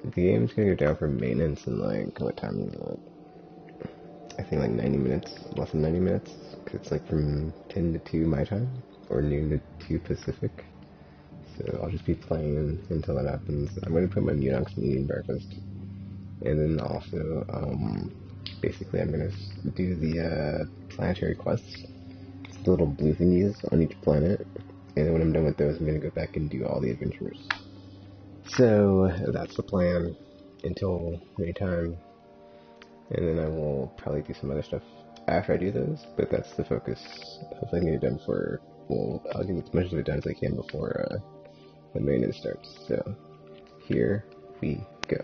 The game's gonna go down for maintenance in like, what time is it? I think like 90 minutes, less than 90 minutes, because it's like from 10 to 2 my time, or noon to 2 Pacific. So I'll just be playing until that happens. I'm gonna put my mute on because I'm eating breakfast. And then also, basically I'm gonna do the planetary quests. It's the little blue thingies on each planet. And then when I'm done with those, I'm gonna go back and do all the adventures. So that's the plan until anytime. And then I will probably do some other stuff after I do those, but that's the focus. Hopefully I can get it done for, well, I'll get as much of it done as I can before the maintenance starts. So, here we go.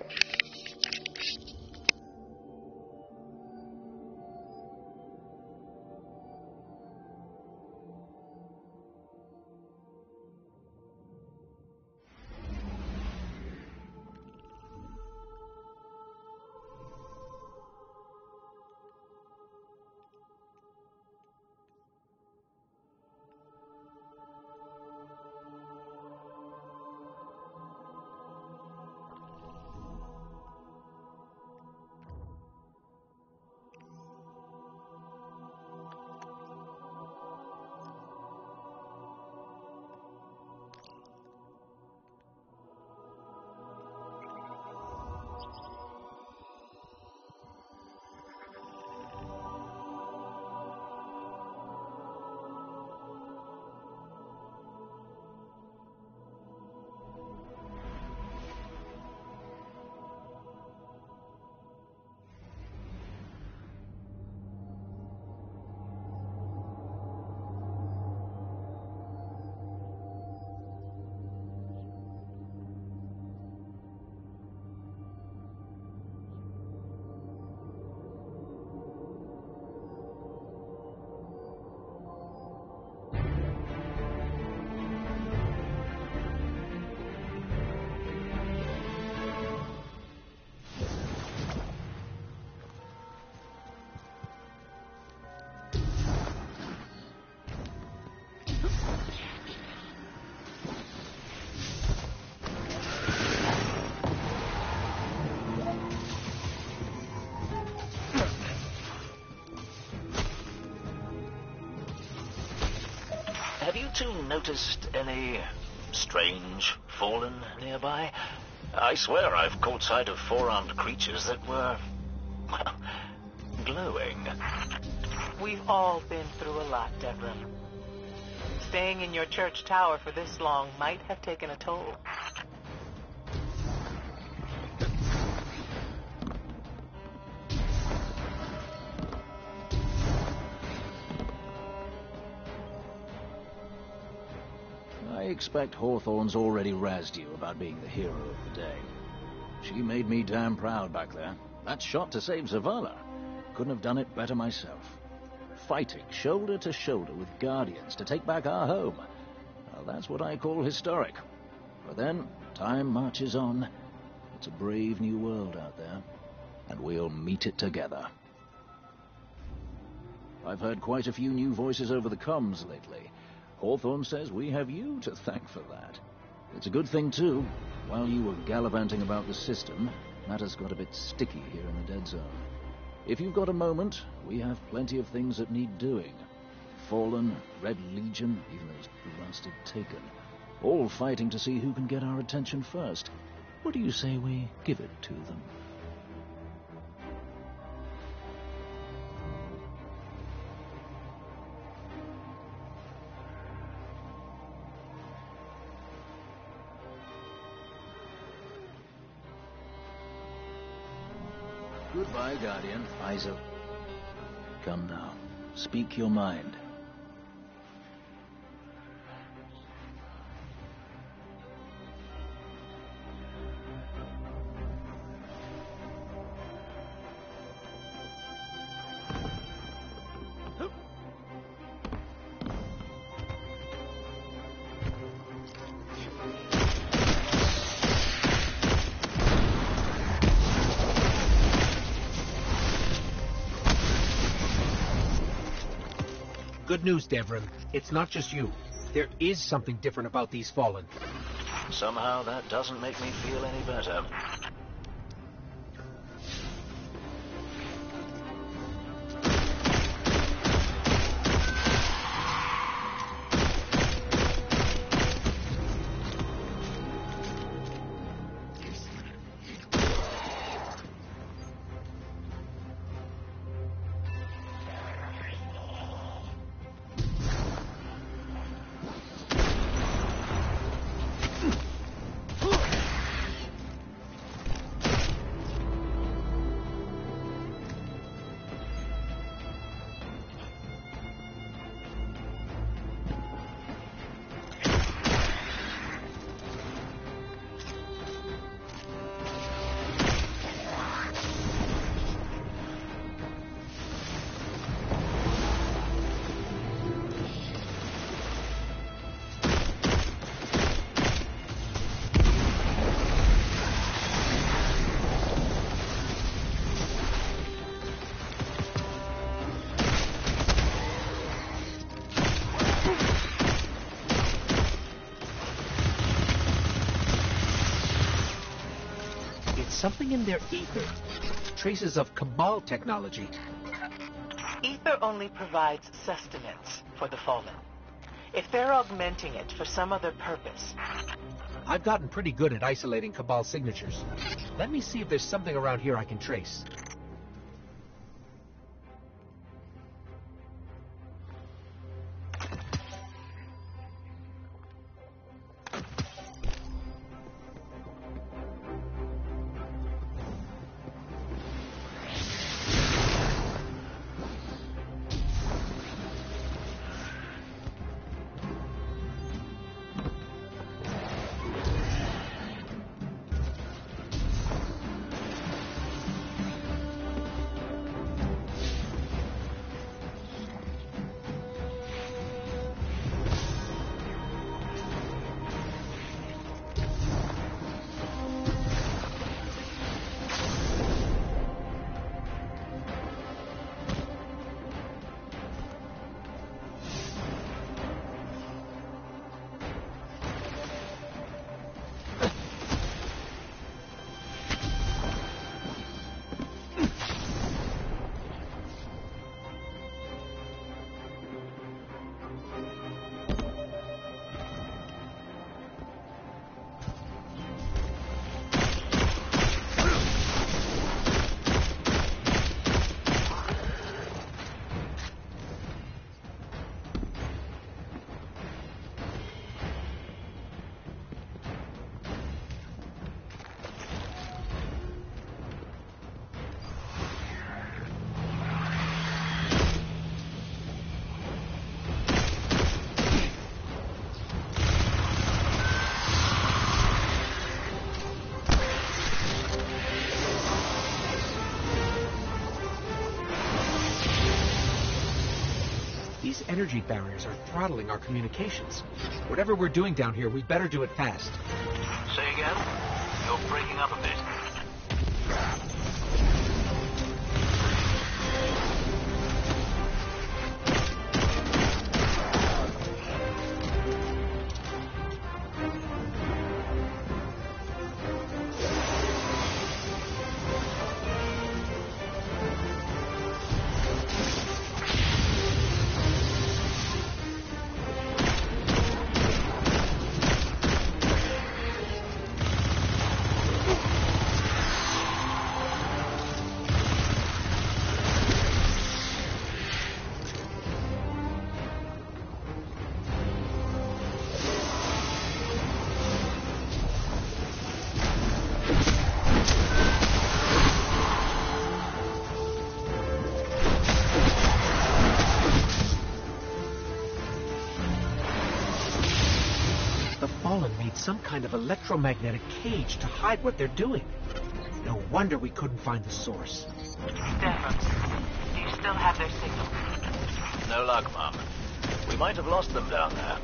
Have you two noticed any strange fallen nearby? I swear I've caught sight of four-armed creatures that were, well, glowing. We've all been through a lot, Devlin. Staying in your church tower for this long might have taken a toll. I expect Hawthorne's already razzed you about being the hero of the day. She made me damn proud back there. That shot to save Zavala. Couldn't have done it better myself. Fighting shoulder to shoulder with Guardians to take back our home. Well, that's what I call historic. But then, time marches on. It's a brave new world out there. And we'll meet it together. I've heard quite a few new voices over the comms lately. Hawthorne says we have you to thank for that. It's a good thing, too. While you were gallivanting about the system, matters got a bit sticky here in the Dead Zone. If you've got a moment, we have plenty of things that need doing. Fallen, Red Legion, even those blasted Taken. All fighting to see who can get our attention first. What do you say we give it to them? Goodbye, Guardian. Eyes up. Come now. Speak your mind. Good news, Devrim. It's not just you. There is something different about these Fallen. Somehow that doesn't make me feel any better. Something in their ether. Traces of Cabal technology. Ether only provides sustenance for the Fallen. If they're augmenting it for some other purpose... I've gotten pretty good at isolating Cabal signatures. Let me see if there's something around here I can trace. These energy barriers are throttling our communications. Whatever we're doing down here, we better do it fast. Say again? You're breaking up a bit. Fallen made some kind of electromagnetic cage to hide what they're doing. No wonder we couldn't find the source. Devrim, do you still have their signal? No luck, Mom. We might have lost them down there.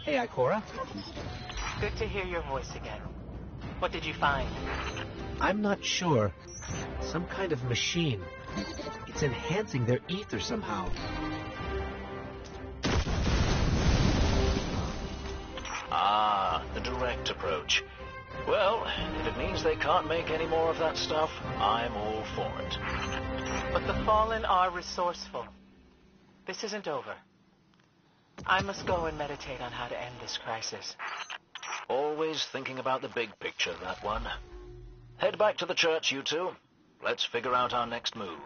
Hey, Ikora. Good to hear your voice again. What did you find? I'm not sure. Some kind of machine. It's enhancing their ether somehow. Ah, the direct approach. Well, if it means they can't make any more of that stuff, I'm all for it. But the Fallen are resourceful. This isn't over. I must go and meditate on how to end this crisis. Always thinking about the big picture, that one. Head back to the church, you two. Let's figure out our next move.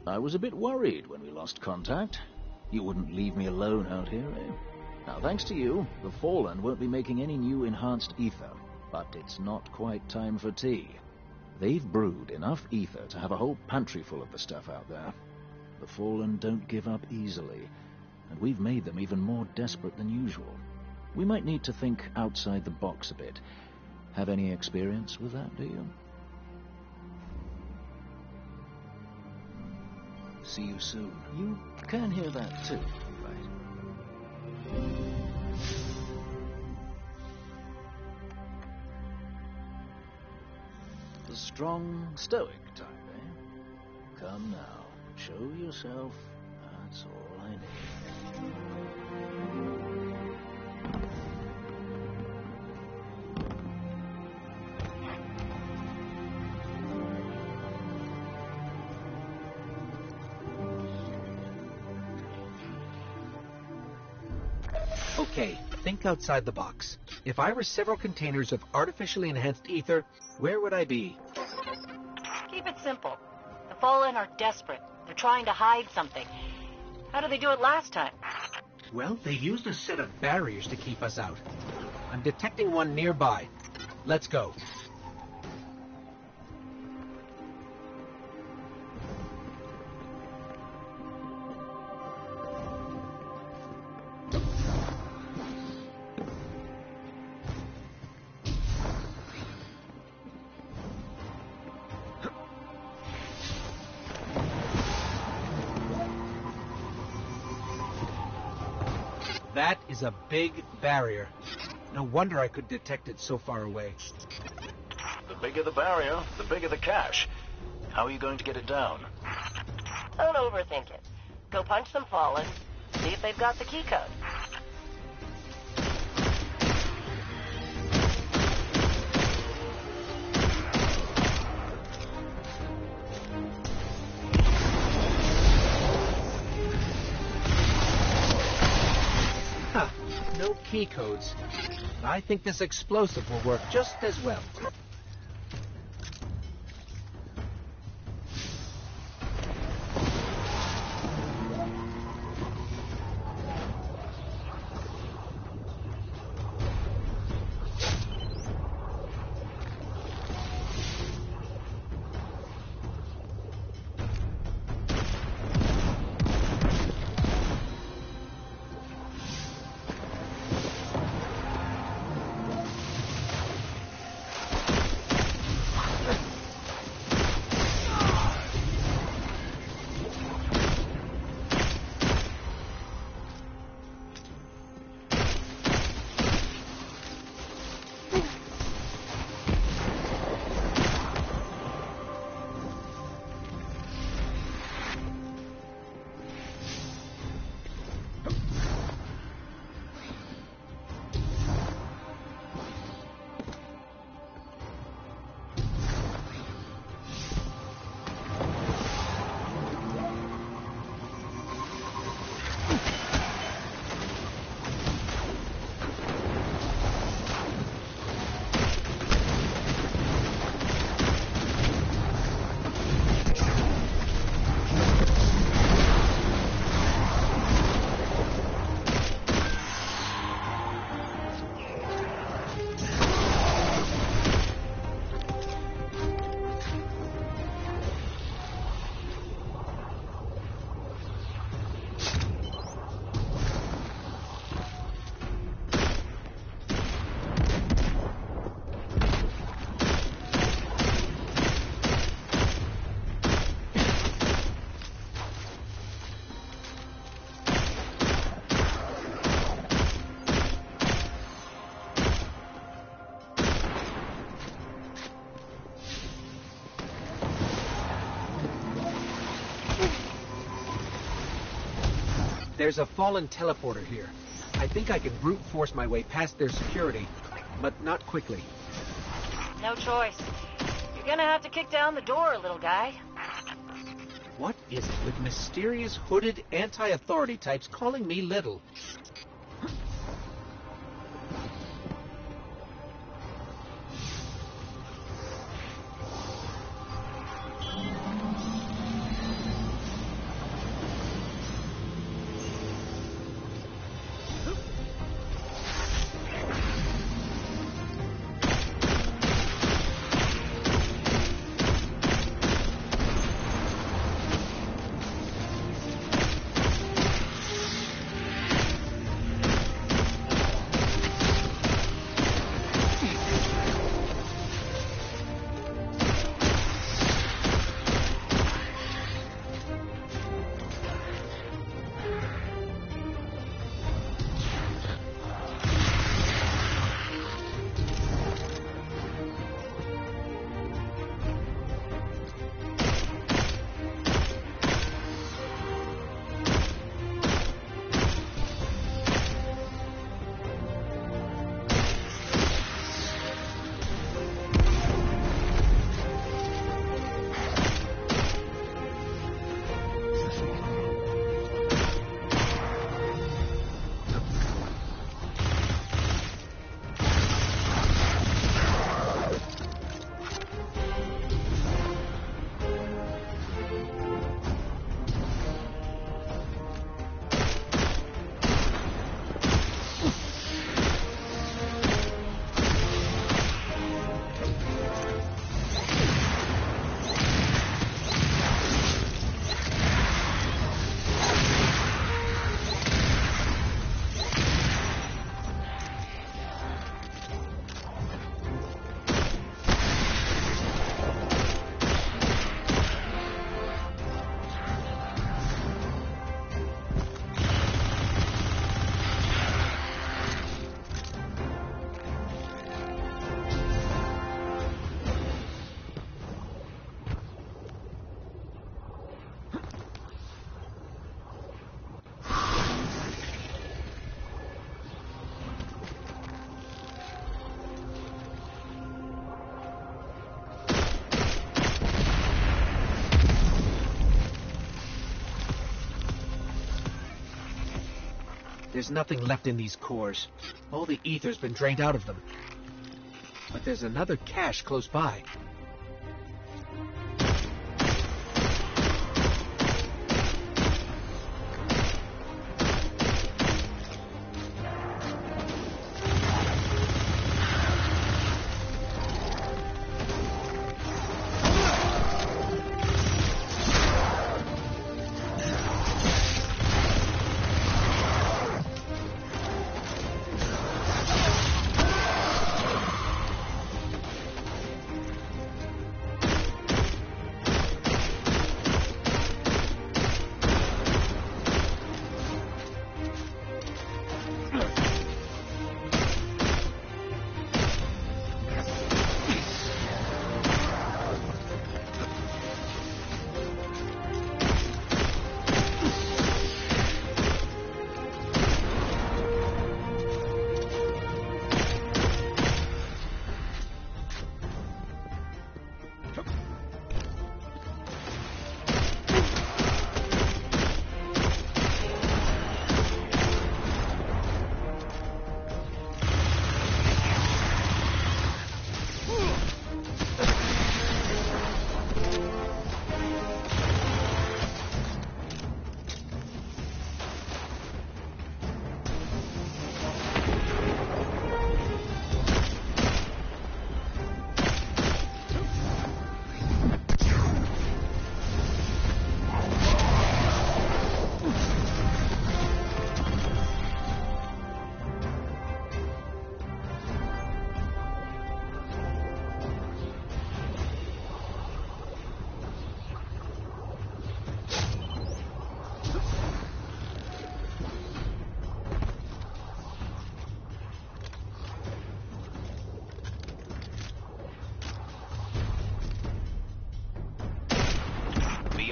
I was a bit worried when we lost contact. You wouldn't leave me alone out here, eh? Now, thanks to you, the Fallen won't be making any new enhanced ether. But it's not quite time for tea. They've brewed enough ether to have a whole pantry full of the stuff out there. The Fallen don't give up easily, and we've made them even more desperate than usual. We might need to think outside the box a bit. Have any experience with that, do you? See you soon. You can hear that too, right? The strong, stoic type, eh? Come now, show yourself. That's all I need. Okay, think outside the box. If I were several containers of artificially enhanced ether, where would I be? Keep it simple. The Fallen are desperate. They're trying to hide something. How did they do it last time? Well, they used a set of barriers to keep us out. I'm detecting one nearby. Let's go. That is a big barrier. No wonder I could detect it so far away. The bigger the barrier, the bigger the cache. How are you going to get it down? Don't overthink it. Go punch some Fallen. See if they've got the key code. Huh, no key codes. I think this explosive will work just as well. There's a Fallen teleporter here. I think I can brute force my way past their security, but not quickly. No choice. You're gonna have to kick down the door, little guy. What is it with mysterious hooded anti-authority types calling me little? There's nothing left in these cores. All the ether's been drained out of them. But there's another cache close by.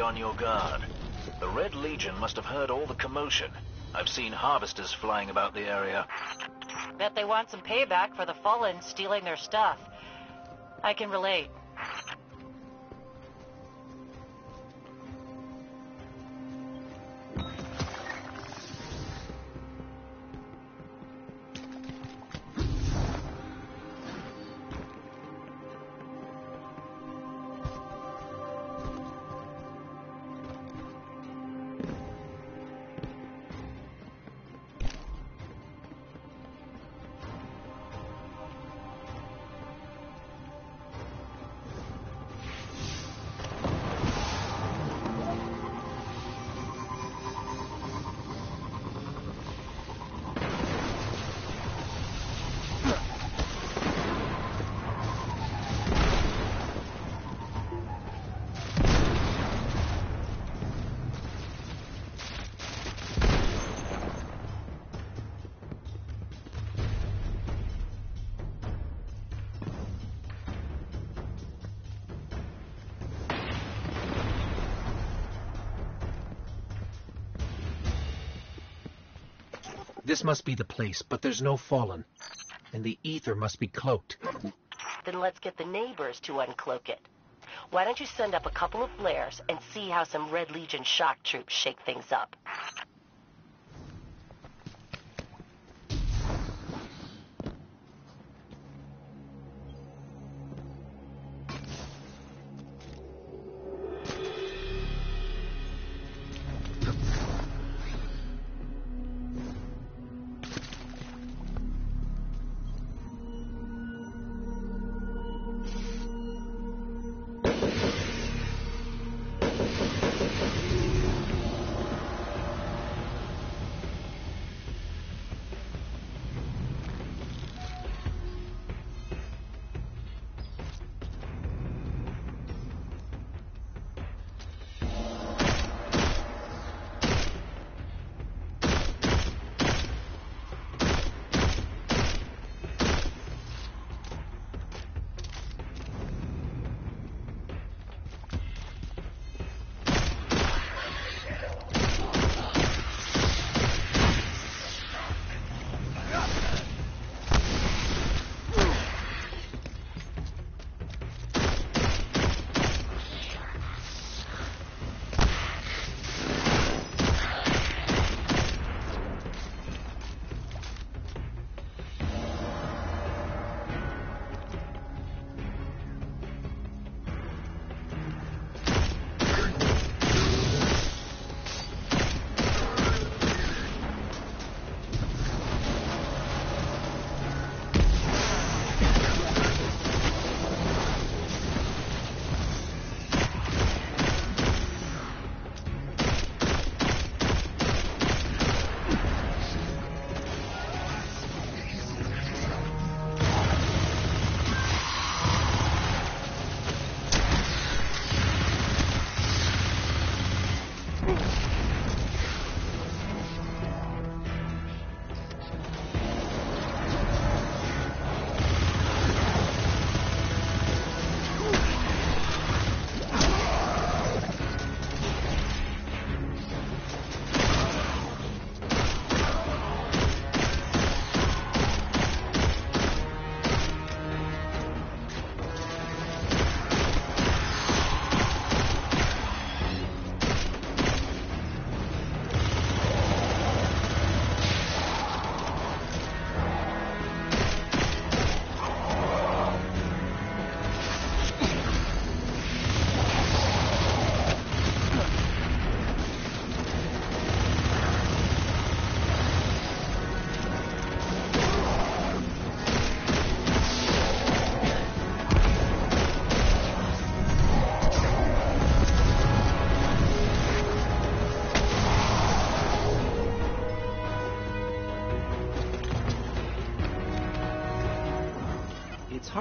On your guard. The Red Legion must have heard all the commotion. I've seen harvesters flying about the area. Bet they want some payback for the Fallen stealing their stuff. I can relate. This must be the place, but there's no Fallen. And the ether must be cloaked. Then let's get the neighbors to uncloak it. Why don't you send up a couple of flares and see how some Red Legion shock troops shake things up?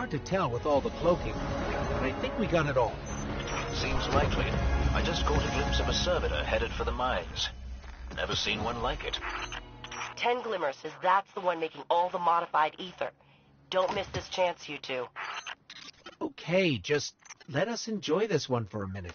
hard to tell with all the cloaking, but I think we got it all. Seems likely. I just caught a glimpse of a servitor headed for the mines. Never seen one like it. 10 Glimmer says that's the one making all the modified ether. Don't miss this chance, you two. Okay, just let us enjoy this one for a minute.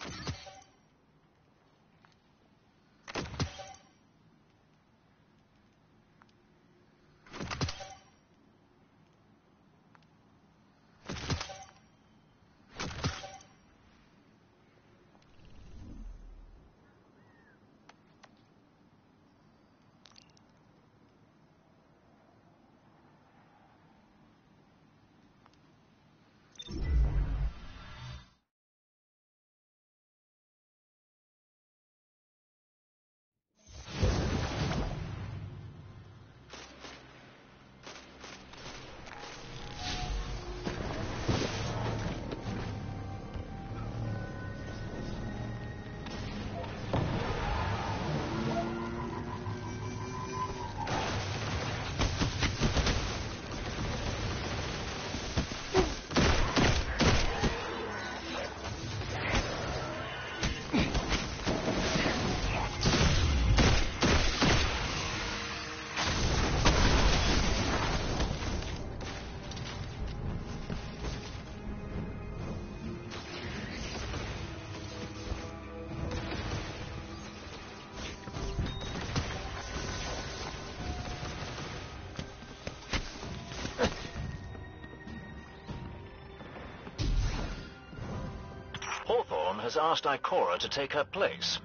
Hawthorne has asked Ikora to take her place.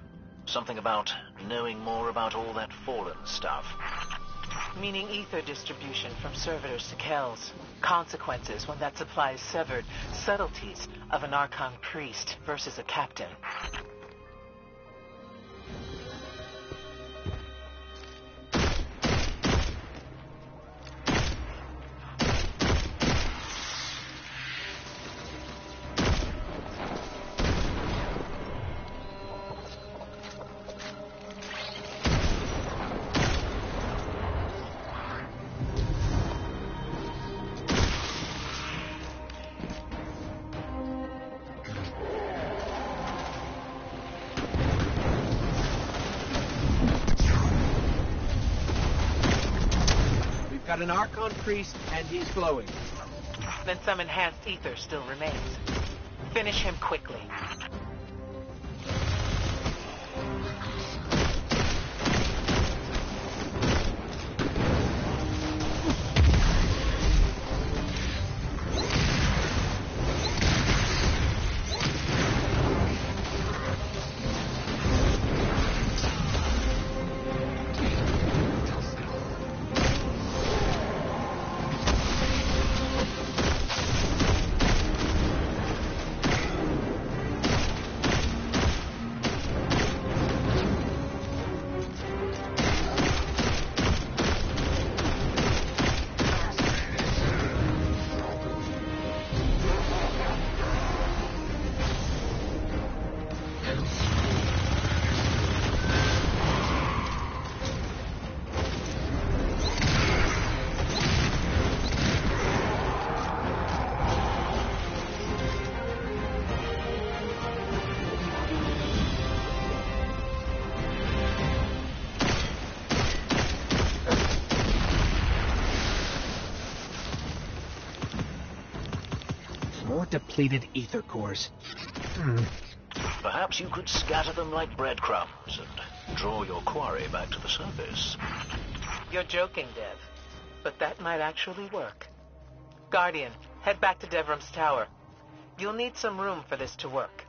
Something about knowing more about all that Fallen stuff. Meaning ether distribution from servitors to Kells. Consequences when that supply is severed. Subtleties of an Archon priest versus a captain. Got an Archon priest, and he's glowing. Then some enhanced ether still remains. Finish him quickly. More depleted ether cores. Perhaps you could scatter them like breadcrumbs and draw your quarry back to the surface. You're joking, Dev. But that might actually work. Guardian, head back to Devram's tower. You'll need some room for this to work.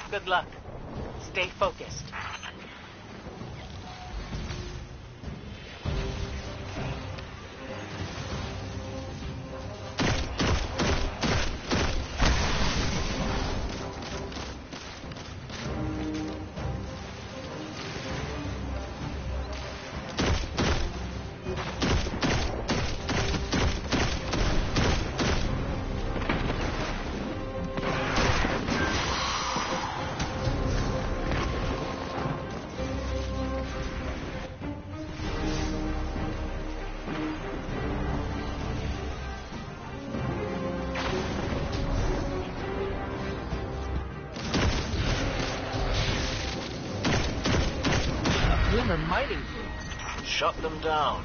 Good luck. Stay focused. Glimmer mining group. Shut them down.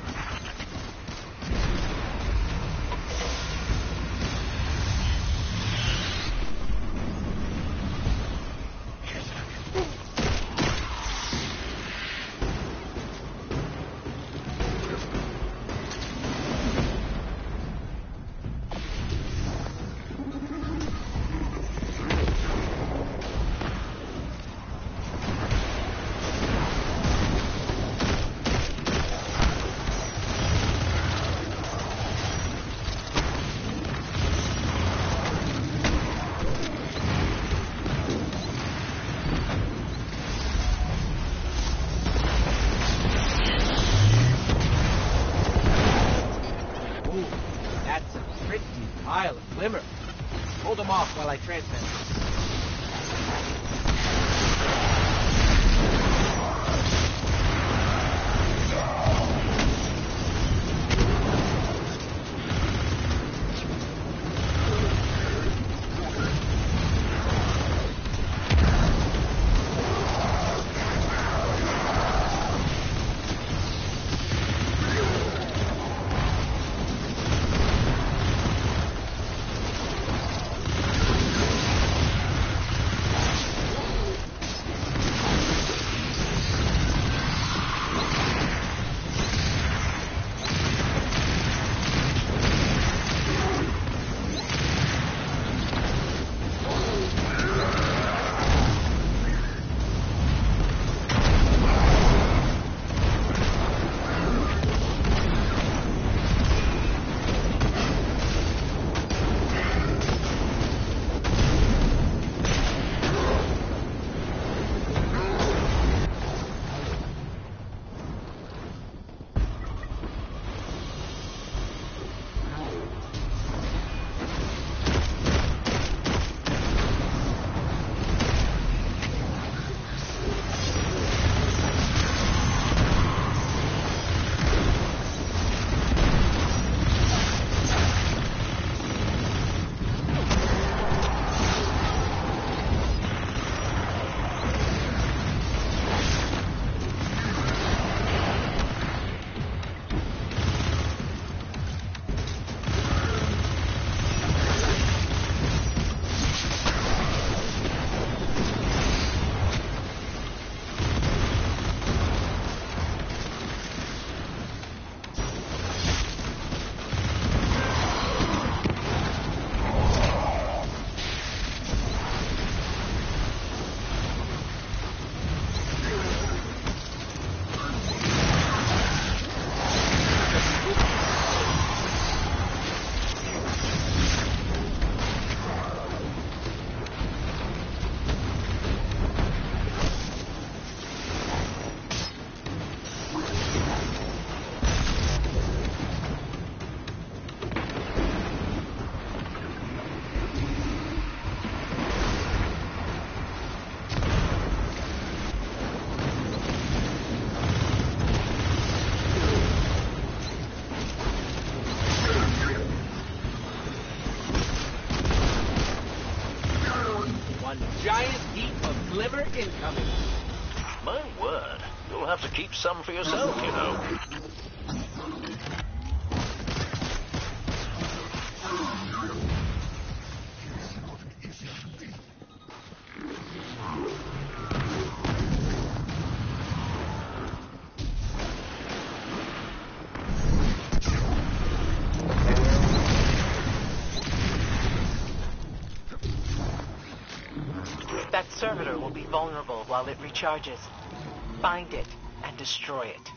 Glimmer. Hold them off while I transmit. Incoming. My word. You'll have to keep some for yourself, you know. That servitor will be vulnerable while it recharges. Find it and destroy it.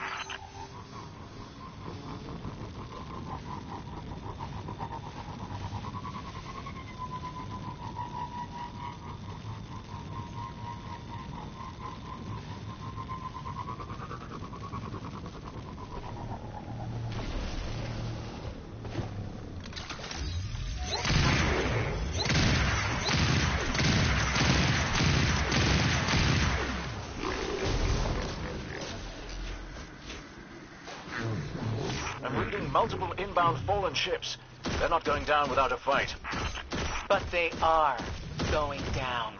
I'm reading multiple inbound fallen ships. They're not going down without a fight. But they are going down.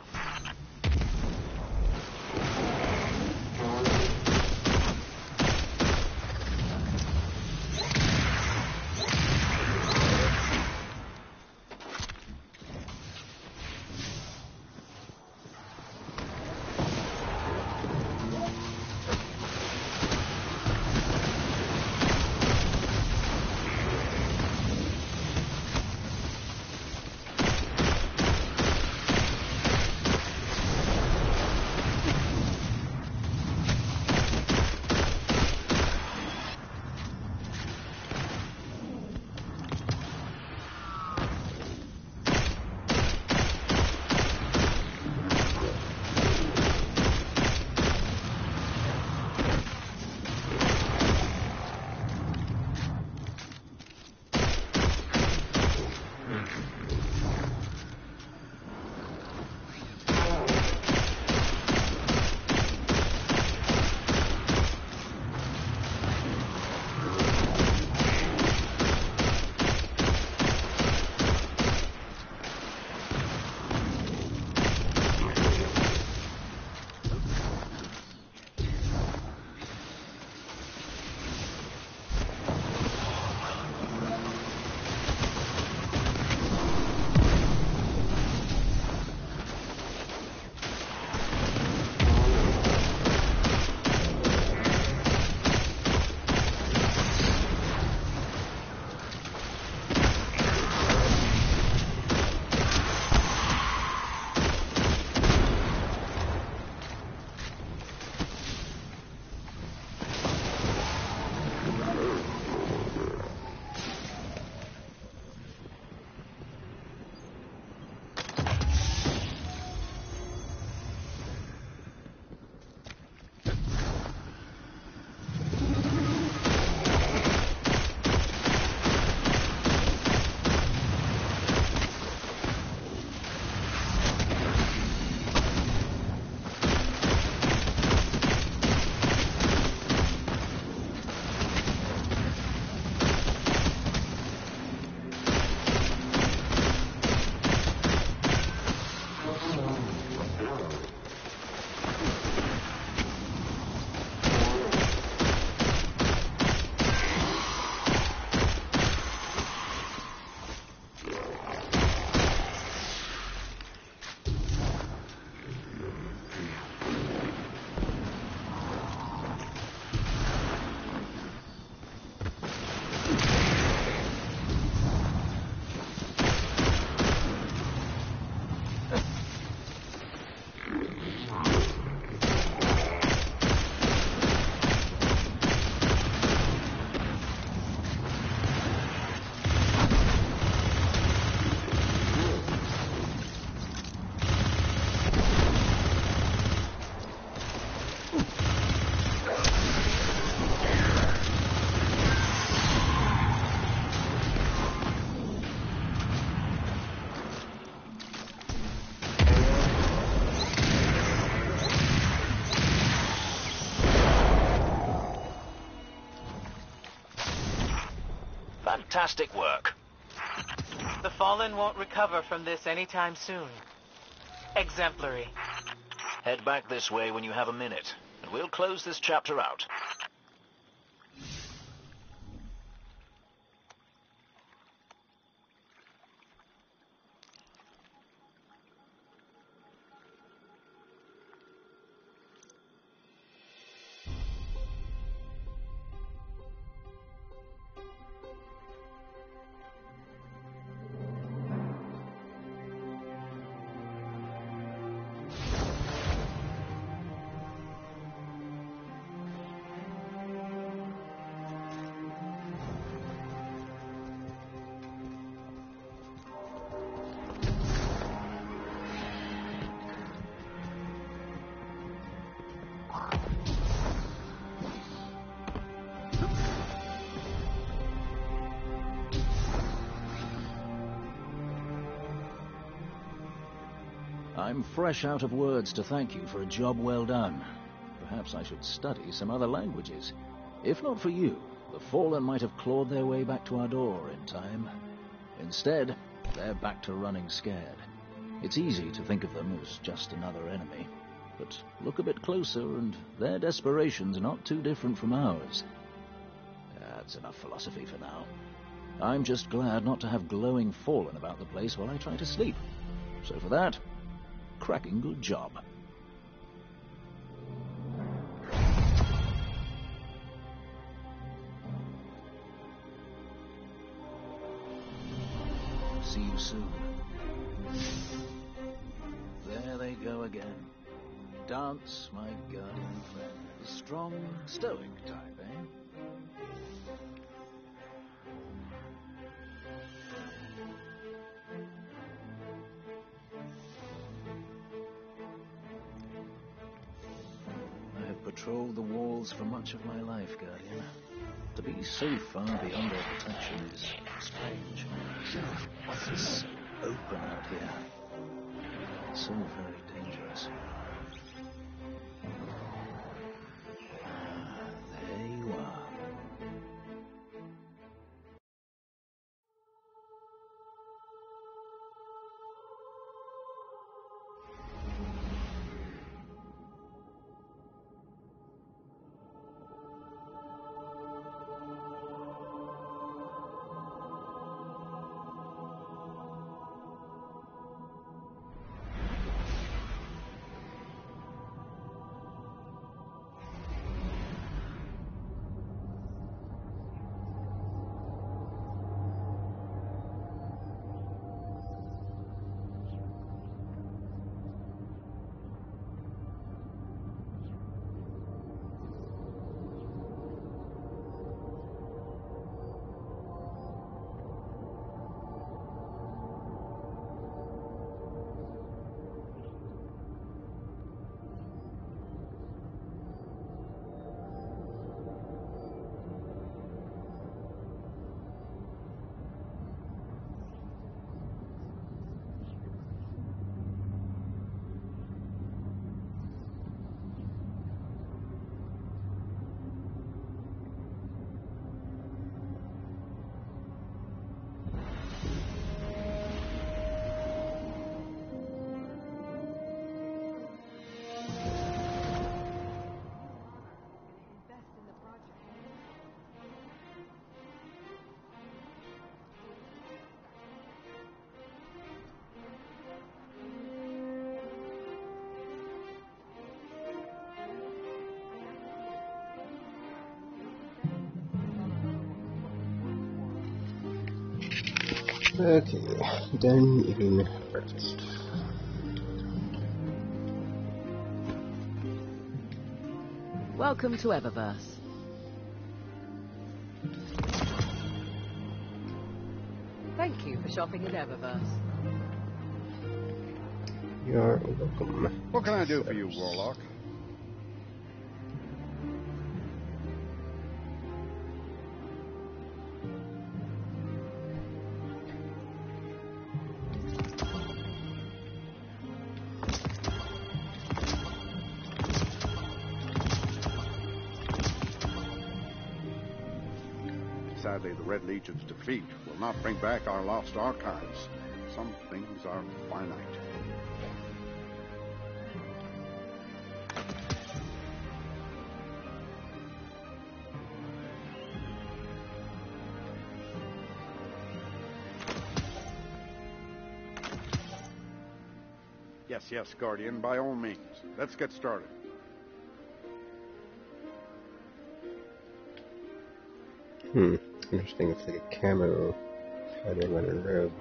Fantastic work. The Fallen won't recover from this anytime soon. Exemplary. Head back this way when you have a minute, and we'll close this chapter out. I'm fresh out of words to thank you for a job well done. Perhaps I should study some other languages. If not for you, the Fallen might have clawed their way back to our door in time. Instead, they're back to running scared. It's easy to think of them as just another enemy. But look a bit closer, and their desperation's not too different from ours. That's enough philosophy for now. I'm just glad not to have glowing Fallen about the place while I try to sleep. So for that, cracking good job. See you soon. There they go again. Dance, my guardian friend. The strong, stoic type, eh? I have patrolled the walls for much of my life, Guardian. To be so far beyond their protection is strange. It's so open out here. So very dangerous. There you are. Okay, done eating breakfast. Welcome to Eververse. Thank you for shopping in Eververse. You're welcome. What can I do for you, Warlock? Sadly, the Red Legion's defeat will not bring back our lost archives. Some things are finite. Yes, Guardian, by all means. Let's get started. Interesting. It's like a camo fighting on a road.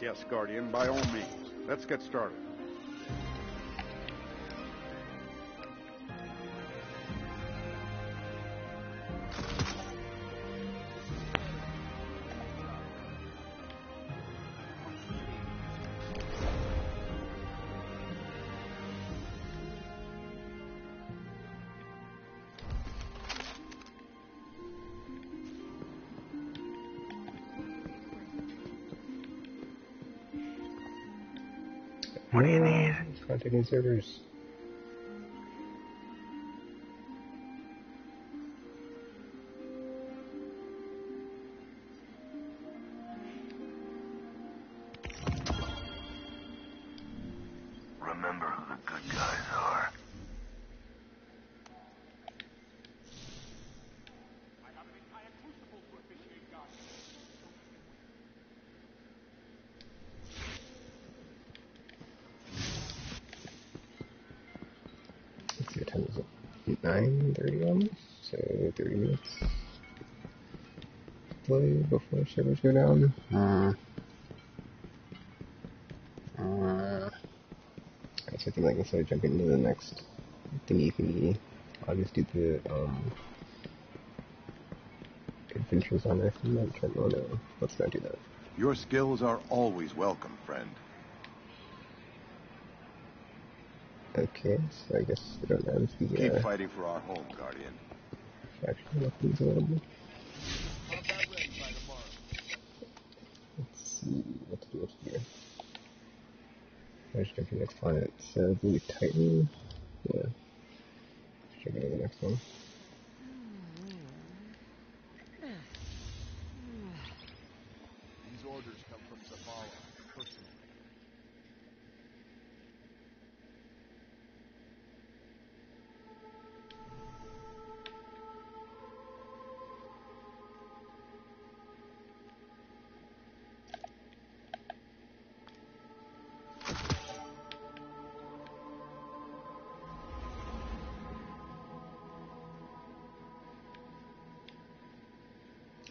Yes, Guardian, by all means. Let's get started. What do you need? Contacting servers. Remember who the good guys are. Let's see what time is it? 9:30 almost? So 30 minutes. Play before servers go down. I think like instead of jumping into the next thingy, I'll just do the adventures on Earth and then turn on it. Let's not do that. Your skills are always welcome, friend. Okay, so I guess we don't have the Keep fighting for our home, Guardian. faction weapons available. Let's see what to do here. Let's jump to the next planet. So the Titan. Yeah. Let's jump into the next one. These orders come from Zavala, personally.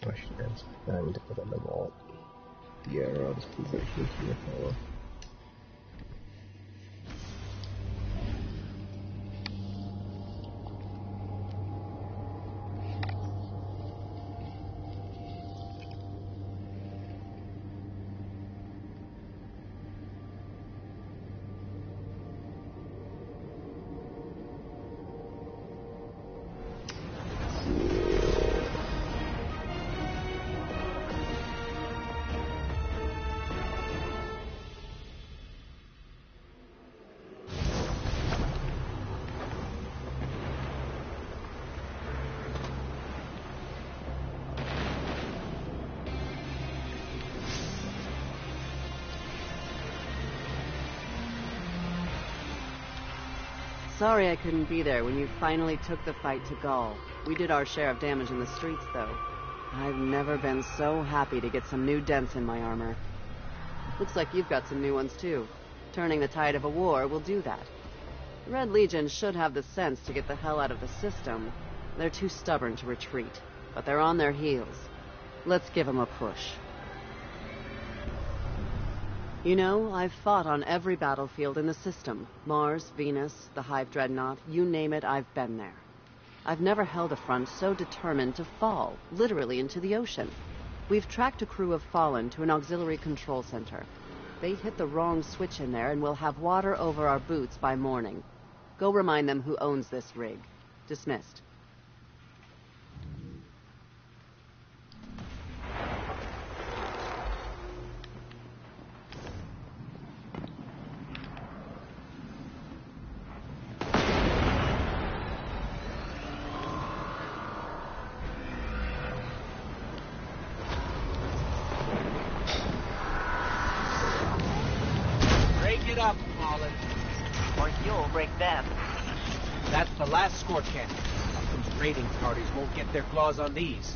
Oh, shit, I need to put on the wall. Yeah, I'll just position here for Sorry I couldn't be there when you finally took the fight to Gaul. We did our share of damage in the streets, though. I've never been so happy to get some new dents in my armor. Looks like you've got some new ones, too. Turning the tide of a war will do that. The Red Legion should have the sense to get the hell out of the system. They're too stubborn to retreat, but they're on their heels. Let's give them a push. You know, I've fought on every battlefield in the system. Mars, Venus, the Hive Dreadnought, you name it, I've been there. I've never held a front so determined to fall, literally into the ocean. We've tracked a crew of Fallen to an auxiliary control center. They hit the wrong switch in there and we'll have water over our boots by morning. Go remind them who owns this rig. Dismissed. escort cannon. Those raiding parties won't get their claws on these.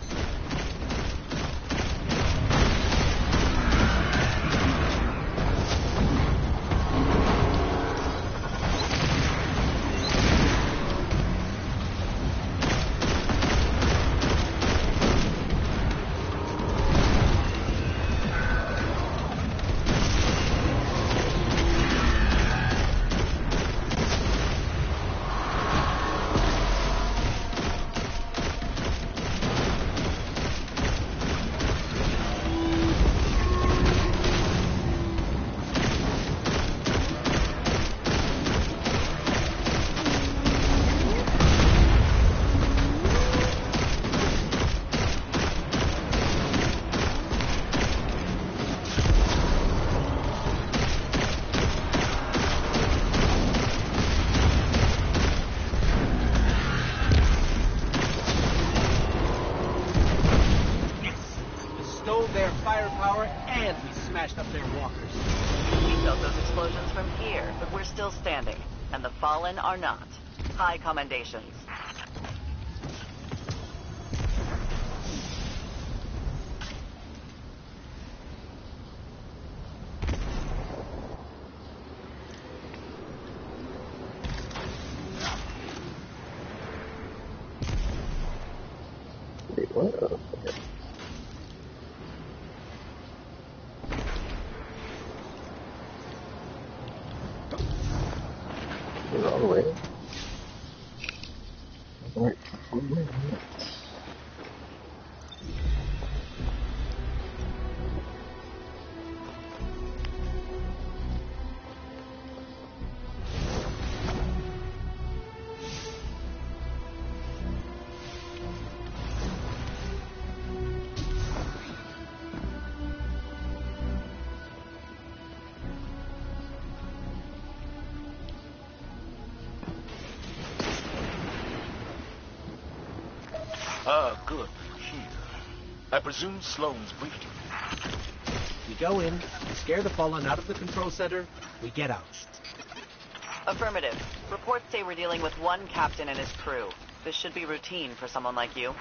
Firepower, and we smashed up their walkers. We felt those explosions from here, but we're still standing, and the Fallen are not. High commendations. Wait, what? Oh, okay. Wrong way. Wait, wait. Ah, good. Here. I presume Sloane's briefed you. We go in, we scare the Fallen out of the control center, we get out. Affirmative. Reports say we're dealing with one captain and his crew. This should be routine for someone like you.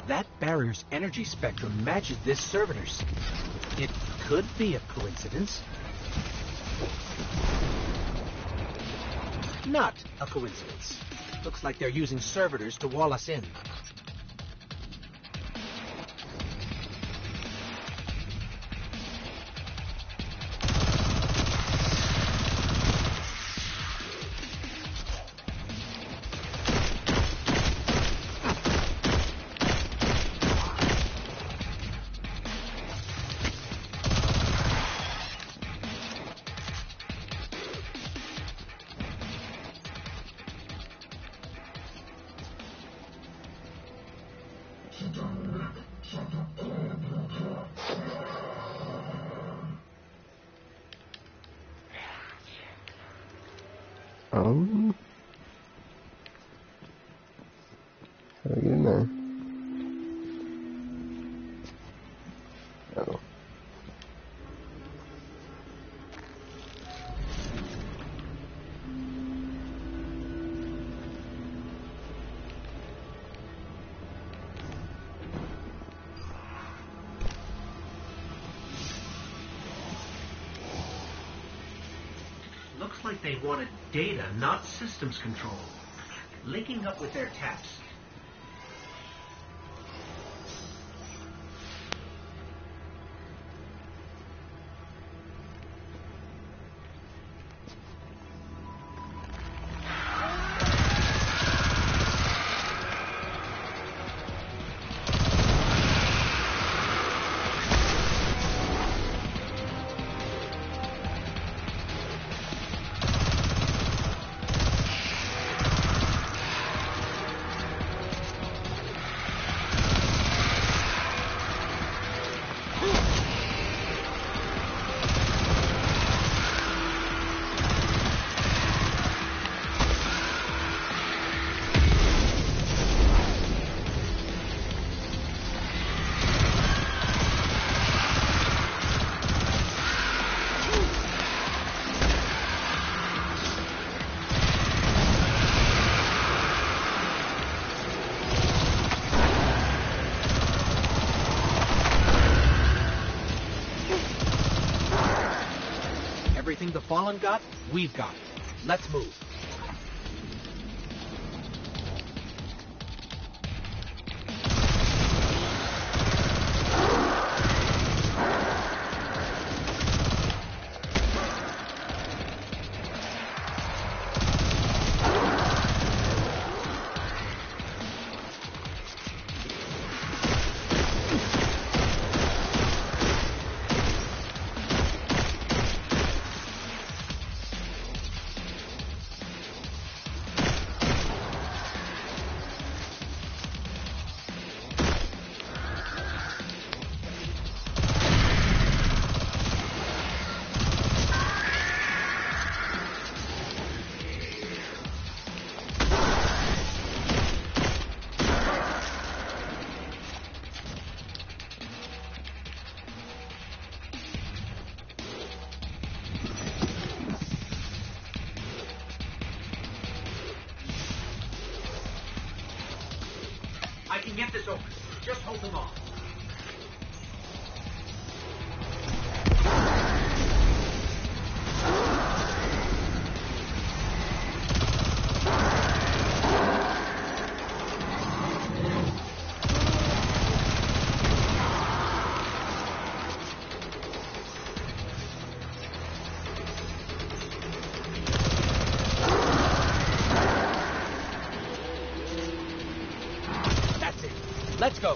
That barrier's energy spectrum matches this servitor's. It could be a coincidence. Not a coincidence. Looks like they're using servitors to wall us in. How do I get in there? Oh. Looks like they wanted data, not systems control. Linking up with their taps. Everything the Fallen got, we've got. Let's move. I can get this open. Just hold them off. Let's go.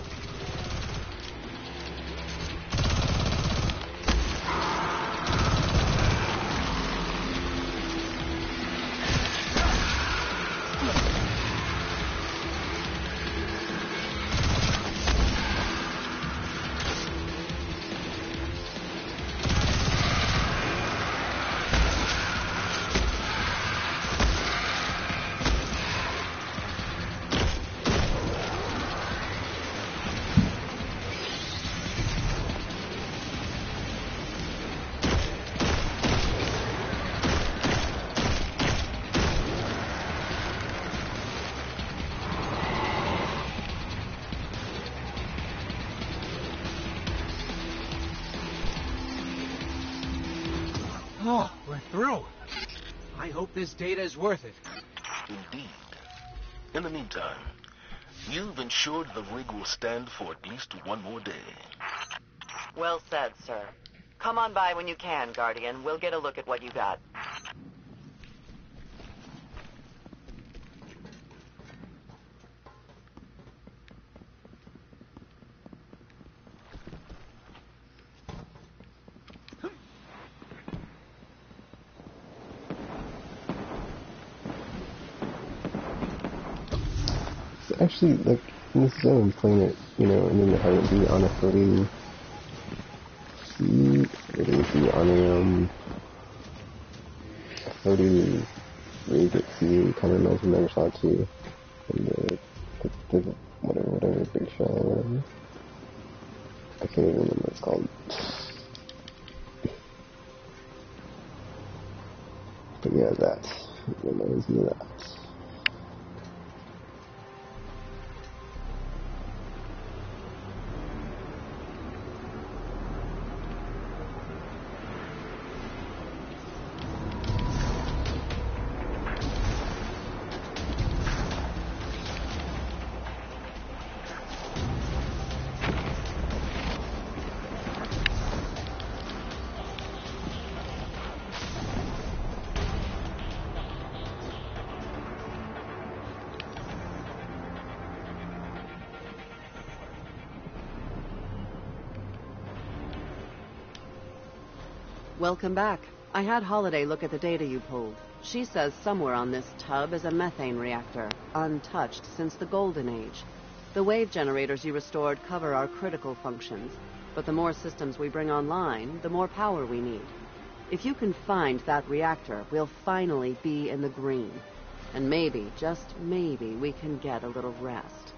Oh, we're through. I hope this data is worth it. Indeed. In the meantime, you've ensured the rig will stand for at least one more day. Well said, sir. Come on by when you can, Guardian. We'll get a look at what you got. Actually, like, in this zone, playing it, you know, and then having it be on a floating seat, or it would be on a floating rig at sea, kind of reminds me of Metal Slug 2, and the whatever, Big Shell or whatever. I can't even remember what it's called. But yeah, that reminds me of that. Welcome back. I had Holiday look at the data you pulled. She says somewhere on this tub is a methane reactor, untouched since the Golden Age. The wave generators you restored cover our critical functions, but the more systems we bring online, the more power we need. If you can find that reactor, we'll finally be in the green. And maybe, just maybe, we can get a little rest.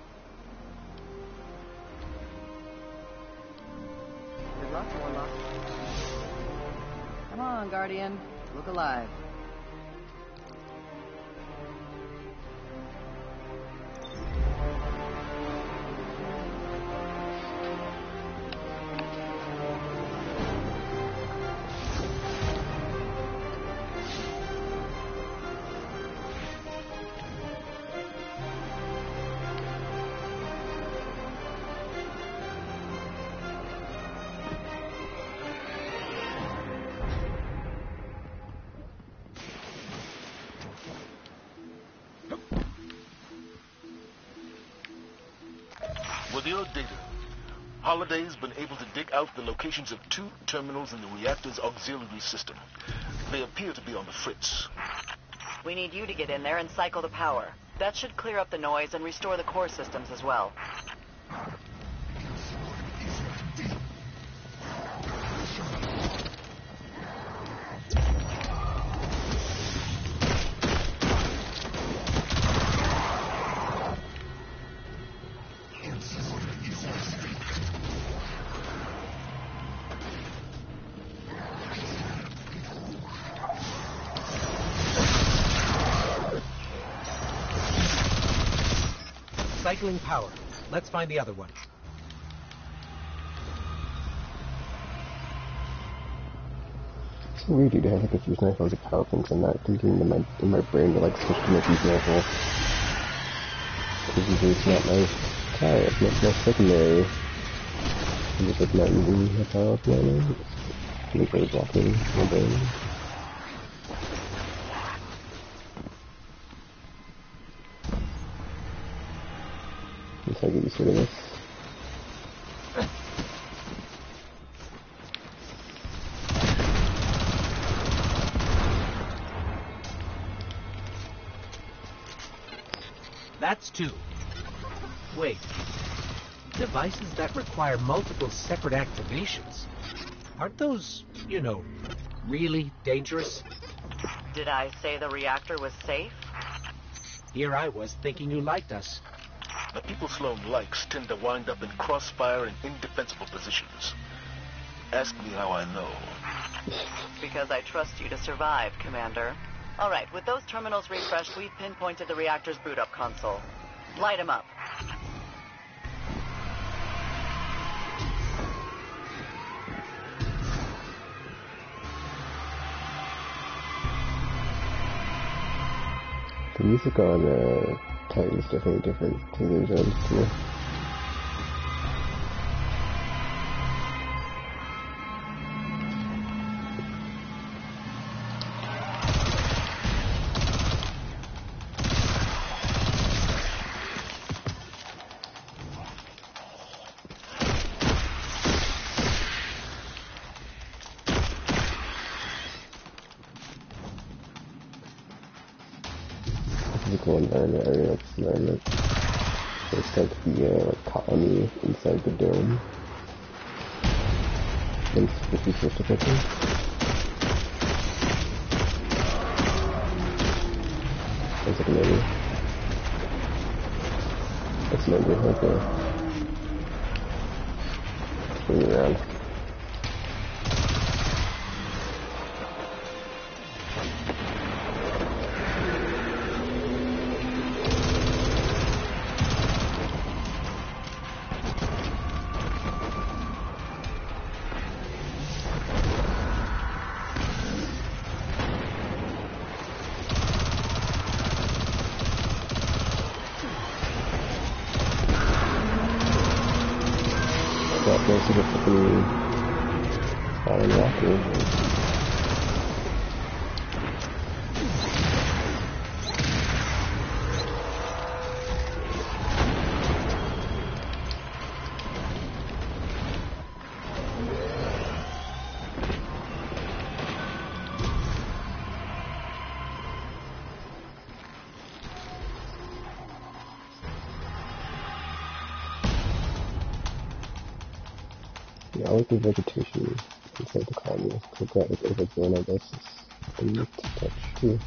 Good luck, Warlock. Come on, Guardian. Look alive. With your data, Holiday's been able to dig out the locations of 2 terminals in the reactor's auxiliary system. They appear to be on the fritz. We need you to get in there and cycle the power. That should clear up the noise and restore the core systems as well. Cycling power. Let's find the other one. It's so weird to have like a fusion rifle as a power thing, and not thinking in my brain to like switch to my fusion rifle. Because usually it's not my car, it's not my secondary. I'm just like not using the power up right now. It's really blocking my brain. Just gotta get used to this. That's 2. Wait. Devices that require multiple separate activations. Aren't those, you know, really dangerous? Did I say the reactor was safe? Here I was thinking you liked us. The people Sloan likes tend to wind up in crossfire and indefensible positions. Ask me how I know. Because I trust you to survive, Commander. All right, with those terminals refreshed, we've pinpointed the reactor's boot-up console. Light 'em up. The music on Titan is definitely different to the other ones too. Physical environment, area environment. There's like the colony inside the dome. And the future difficulty. Sounds like a movie. That's maybe right there. Bring it around. There's a fucking fallen rocker. Yeah, I like the vegetation inside the colony. Because that is overgrown, I guess. It's a neat touch too.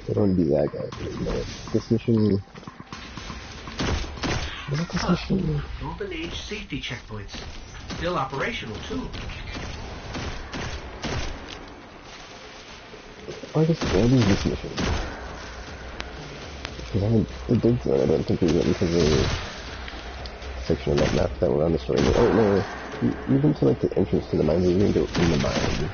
I don't want to be that guy. You know, this mission... This mission... Golden Age safety checkpoints. Still operational, too. I just want to do this mission. Because the big zone, I don't think we went into the section of that map that we're on the story. Oh, no. Even to, like, the entrance to the mines, we're going to go in the mine.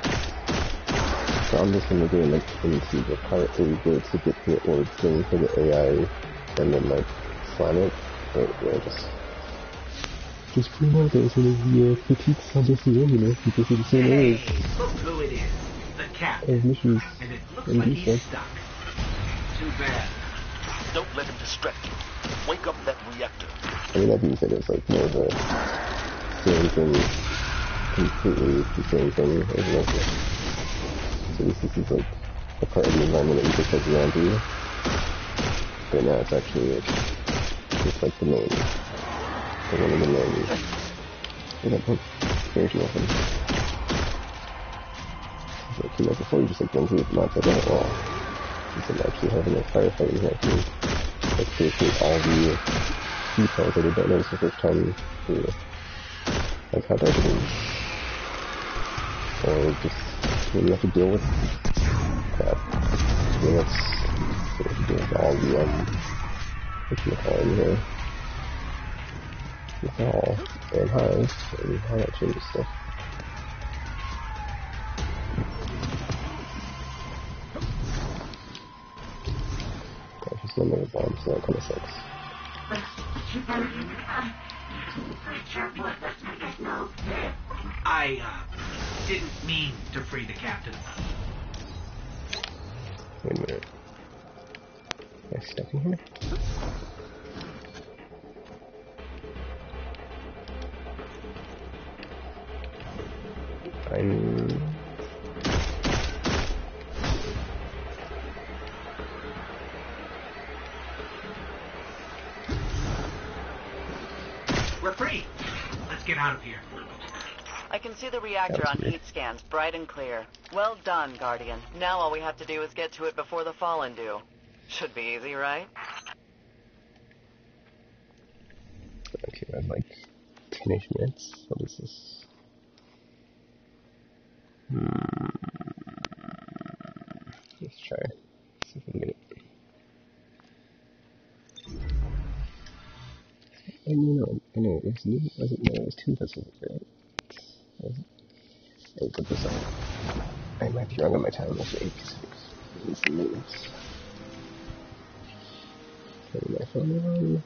So I'm just gonna go like into the part where we go to get the orb thing for the AI and then like slam it. But yeah, just bring out those sort of the critiques on this again, you know, because it's the same areas. Look who it is. The captain. Of missions. And it looks like he's stuck. Too bad. Don't let him distract you. Wake up that reactor. I mean, that being said, it's like more of the same thing, completely the same thing as well. So this is like a part of the environment that you just like around to. But now it's actually like, just like the main. The one of the main. Look at that, very too often. So like, you know, before you just like go into the map, like, oh, well, instead of actually having a firefighting here, I can like create all the details that I don't notice the first time through. Like how dark it is. Or just when you have to deal with crap. I mean, that's what you have to deal with all the, what you call it here. With all, and highs, and how that changes stuff. Gosh, there's no more bombs, so that kinda sucks. I, didn't mean to free the captain. Wait a minute. Am I stuck in here? We're free. Let's get out of here. I can see the reactor on heat scans, bright and clear. Well done, Guardian. Now all we have to do is get to it before the Fallen do. Should be easy, right? Okay, I have like 10-ish minutes. What is this? Let's try. See if we can get it. I know, it was new, was it? No, it was 2 vessels, right? Was it? I'll put this on. I might be wrong on my time, I'll say, because some minutes. Turn my phone on.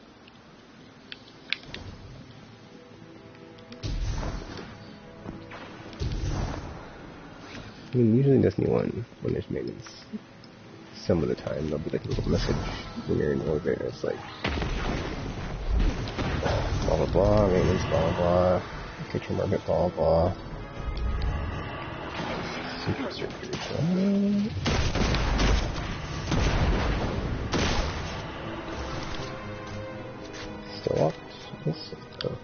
I mean, usually Destiny 1, when there's maintenance, some of the time there'll be like a little message when you're in the elevator. It's like, blah blah blah, maintenance, blah blah blah, kitchen market, blah blah. Secret circuit. Still locked? Yes. Oh.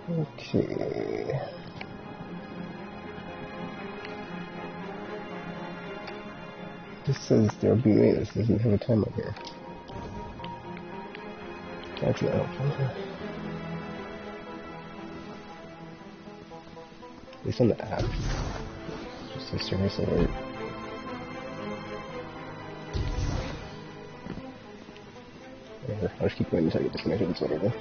Okay. This says there'll be this doesn't have a time on here. That's not helpful. At least on the app. Just a service alert. Whatever. I'll just keep going until I get disconnected. It's whatever.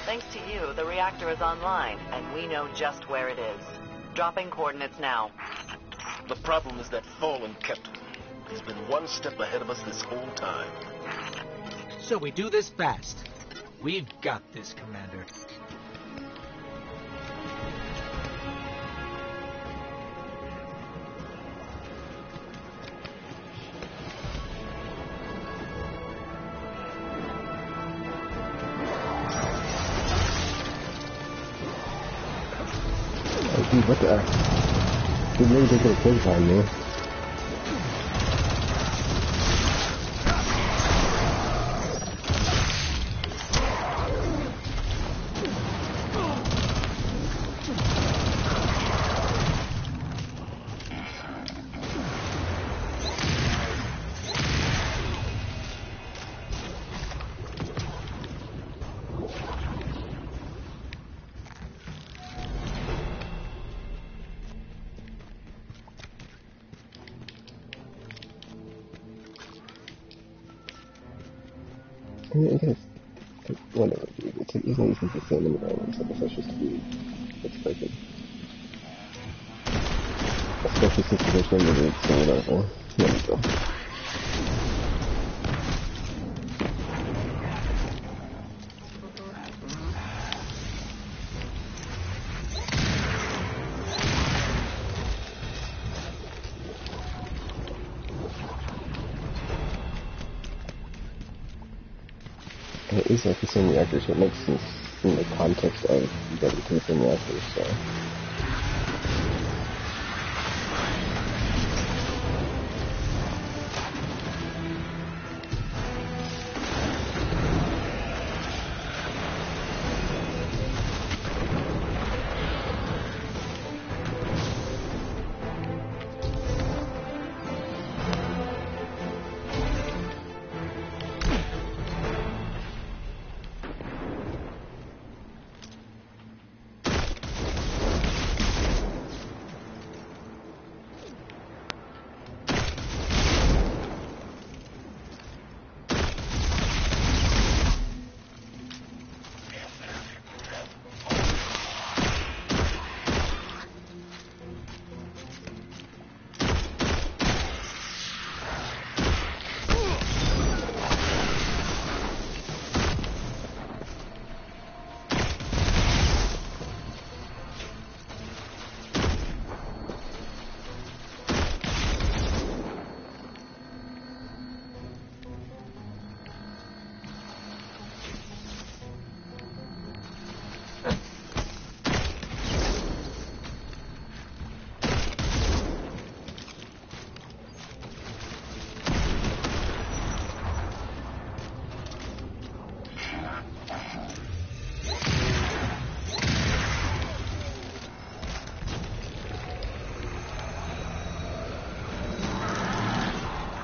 Thanks to you, the reactor is online, and we know just where it is. Dropping coordinates now. The problem is that Fallen kept him. He's been one step ahead of us this whole time. So we do this fast. We've got this, Commander. Dude, what the? Dude, maybe they could have killed on me. I guess, whatever, dude. It's as long as it's the same in the island, so it's just to be expected. Especially since there's no limit, so whatever. There we go. And it is like the same reactor, so it makes sense in the context of getting to the same reactor, so...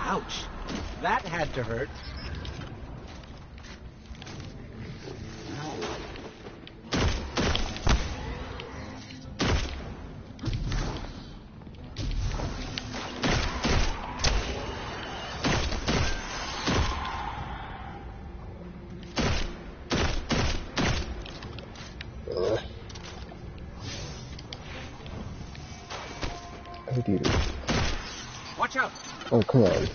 Ouch. That had to hurt. dude. Watch out! Oh, come on.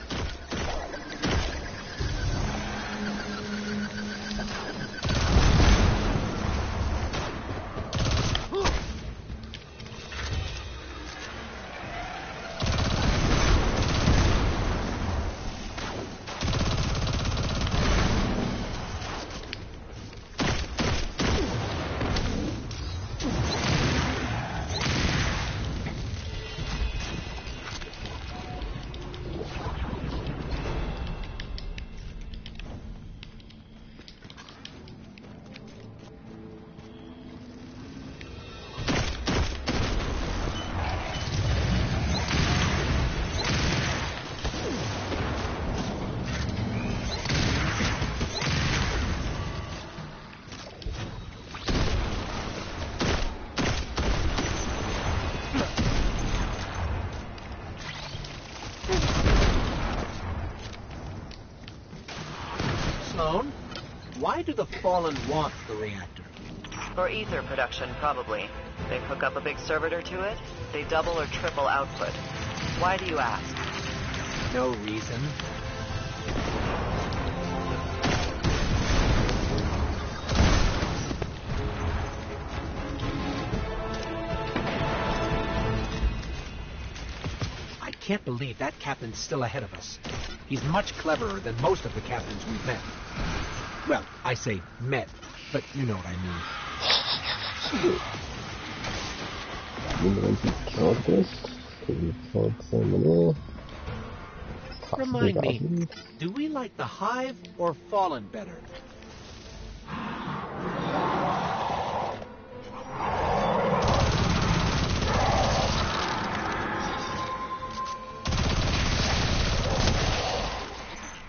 Sloan, why do the Fallen want the reactor? For ether production, probably. They hook up a big servitor to it, they double or triple output. Why do you ask? No reason. I can't believe that captain's still ahead of us. He's much cleverer than most of the captains we've met. Well, I say met, but you know what I mean. You know who killed this? Because you killed so many. Remind me, do we like the Hive or Fallen better?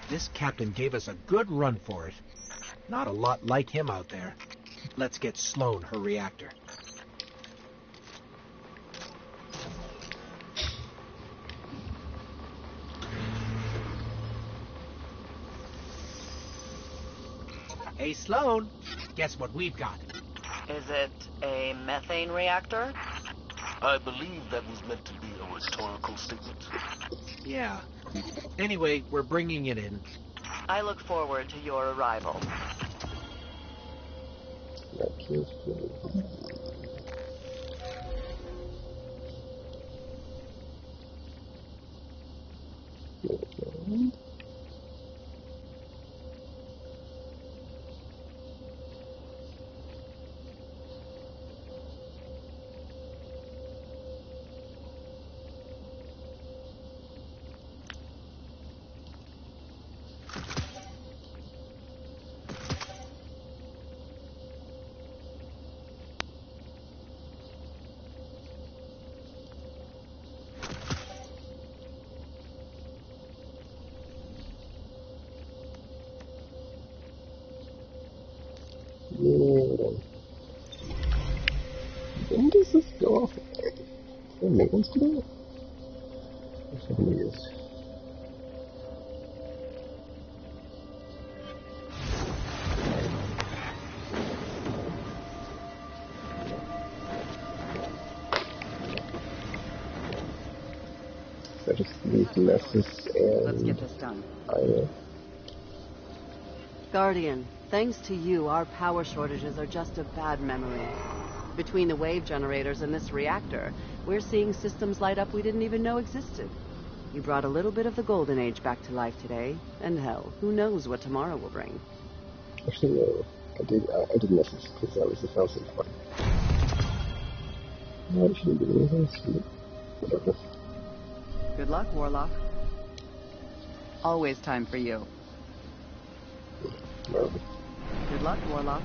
This captain gave us a good run for it. Not a lot like him out there. Let's get Sloan her reactor. Hey, Sloan, guess what we've got? Is it a methane reactor? I believe that was meant to be a rhetorical statement. Yeah. Anyway, we're bringing it in. I look forward to your arrival. When does this go off? Is there maintenance to do? Or 7 years? So just leave Nessus and... Let's get this done. Aya. Guardian, thanks to you, our power shortages are just a bad memory. Between the wave generators and this reactor, we're seeing systems light up we didn't even know existed. You brought a little bit of the Golden Age back to life today, and hell, who knows what tomorrow will bring. Actually, no. I did Nessus because that was the Falcon part. No, I shouldn't do anything sweet. Whatever. Good luck, Warlock. Always time for you. No. Good luck, Warlock.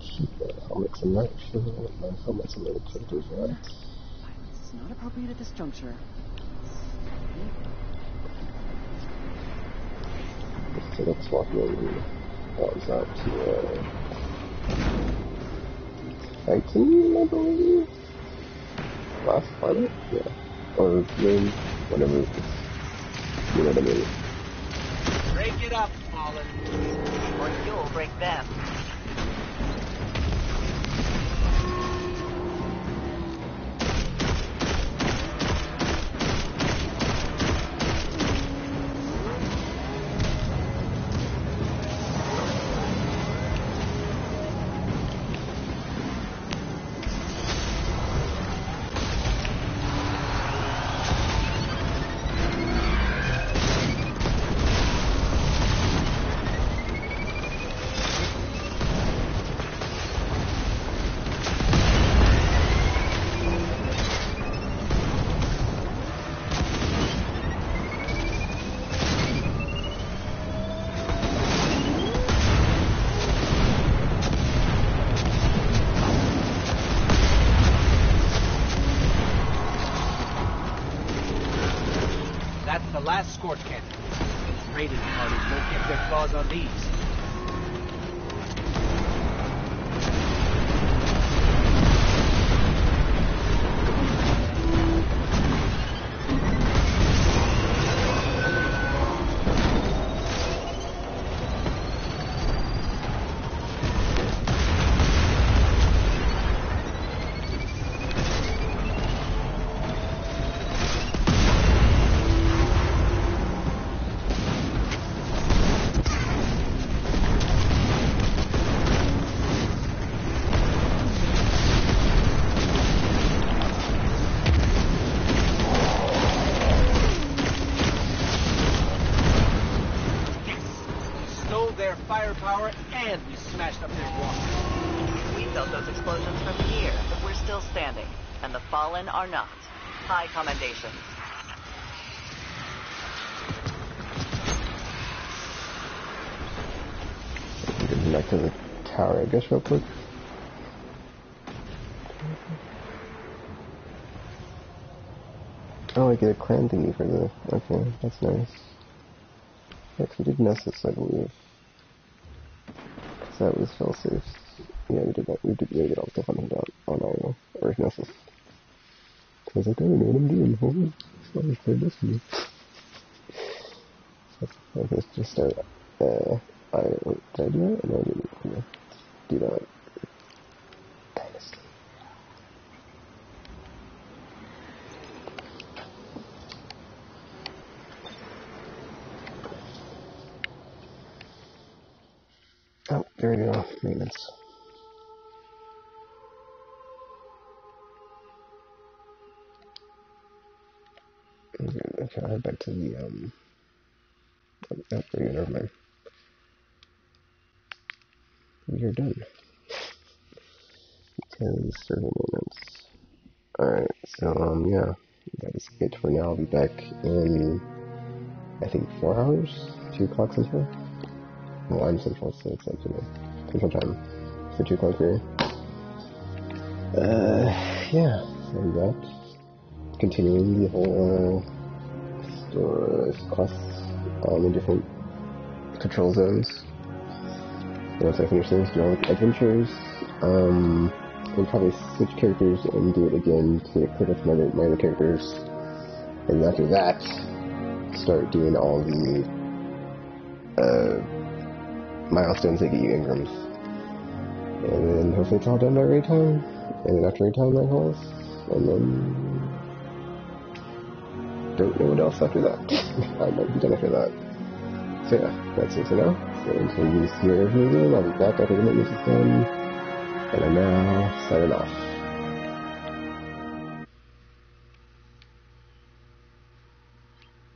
Keep the helmets. I'm not sure what my helmets and other characters are. Violence is not appropriate at this juncture. So let's walk in. That was out to 19, I believe. Last pilot? Yeah. Or main, whatever it is. You know what I mean? Break it up, Fallen. Or you'll break them. torch cannon. Raiding parties won't get their claws on these. Firepower, and we smashed up their walls. We felt those explosions from here, but we're still standing, and the fallen are not. High commendations. Get back to the tower, I guess, real quick. Oh, I get a clan thingy for the... Okay, that's nice. Yeah, 'cause we did Nessus, I believe. Because that was fail-safe. Yeah, we did that. We did get all the stuff on our or Nessus. I was like, I don't know what I'm doing. Hold on. It's not as clear this to me. So, let's just start. Did I do that? No, I didn't. Yeah. Do that. Dynasty. Oh, there we go. Maintenance. Okay, I'll head back to the, oh, there we go, never mind. We are done. Because server maintenance. Alright, so, yeah. That is it for now. I'll be back in, I think, 4 hours? 2 o'clock central? Well, I'm central, so it's like, central time. So 2 o'clock here. Yeah, so I'm back. Continuing the whole, quests on the different control zones. Once I finish those, do all the adventures, and probably switch characters and do it again to clear up my other characters. And after that, start doing all the, milestones that get you Ingrams. And then hopefully it's all done by raid time. And then after raid time, night halls. And then... don't know what else after that. I might be done after that. So yeah, that's it for now. So until you see everything again, I'll be back after the maintenance is done. And I'm now signing off.